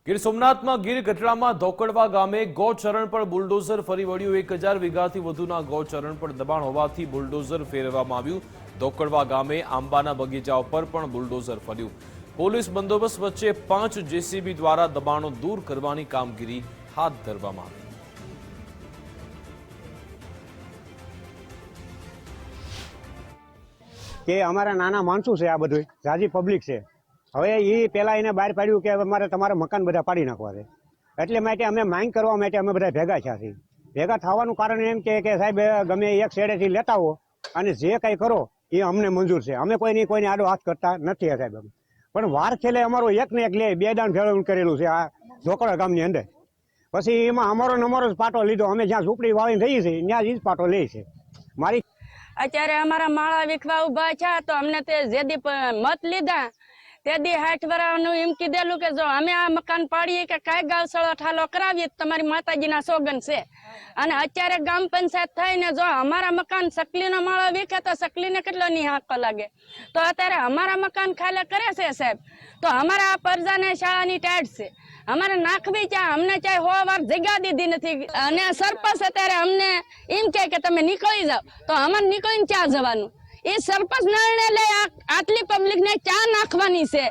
ગીર સોમનાથમાં ગીર ગઢડામાં ધોકડવા ગામે ગૌચરણ પર બુલડોઝર ફરી વળ્યું। 1000 વીઘાથી વધુના ગૌચરણ પર દબાણ હોવાથી બુલડોઝર ફેરવવામાં આવ્યું। ધોકડવા ગામે આંબાના બગીચા ઉપર પણ બુલડોઝર ફર્યું। પોલીસ બંદોબસ્ત વચ્ચે 5 જેસીબી દ્વારા દબાણો દૂર કરવાની કામગીરી હાથ ધરવામાં આવી। કે અમારા નાના માણસો છે, આ બધું જાજી પબ્લિક છે। હવે એ પહેલા એને બહાર પાડ્યું કે અમારે તમારા મકાન બધા પાડી નાખવા છે, એટલે માટે અમે માંગ કરવા માટે અમે બધા ભેગા થયા છીએ। ભેગા થવાનું કારણ એમ કે સાહેબ ગમે એક શેડેથી લેતા હો અને જે કંઈ કરો એ અમને મંજૂર છે, અમે કોઈને આડો હાથ કરતા નથી સાહેબ। અમે પણ વાર છેલ્લે અમારો એક ને એક લે 2 દાન ફેરવણ કરેલું છે આ ધોકડા ગામની અંદર। પછી એમાં અમારો જ પાટો લીધો। અમે જ્યાં ઝૂંપડી વાળીને રહીએ છીએ ત્યાં જ પાટો લે છે। મારી અત્યારે અમારા માળા વિખવા ઉભા છે, તો અમને તે જેદી મત લીધા તેદી 60 વર્ષનું એમ કીધેલું કે જો અમે આ મકાન પાડીએ કે કાંઈ ગાવસળો ઠાલો કરાવીએ તમારી માતાજીના સોગન છે। અને અત્યારે ગામ પંચાયત થઈને જો અમારા મકાન સકલીનો માળો વિખે તો સકલીને કેટલો નિહાકો લાગે। તો અત્યારે અમારા મકાન ખાલે કરે છે સાહેબ, તો અમારા આ પરજાને શાળાની ટાઈટ છે, અમારે નાખવી ક્યાં? અમને ચાહે 100 વાર જગ્યા દીધી નથી। અને સરપંચ અત્યારે અમને એમ કે તમે નીકળી જાઓ, તો અમારે નીકળીને ક્યાં જવાનું? એ સરપંચ નિર્ણય લે આટલી પબ્લિક ને ક્યાં નાખવાની છે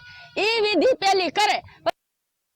એ વિધિ પેલી કરે।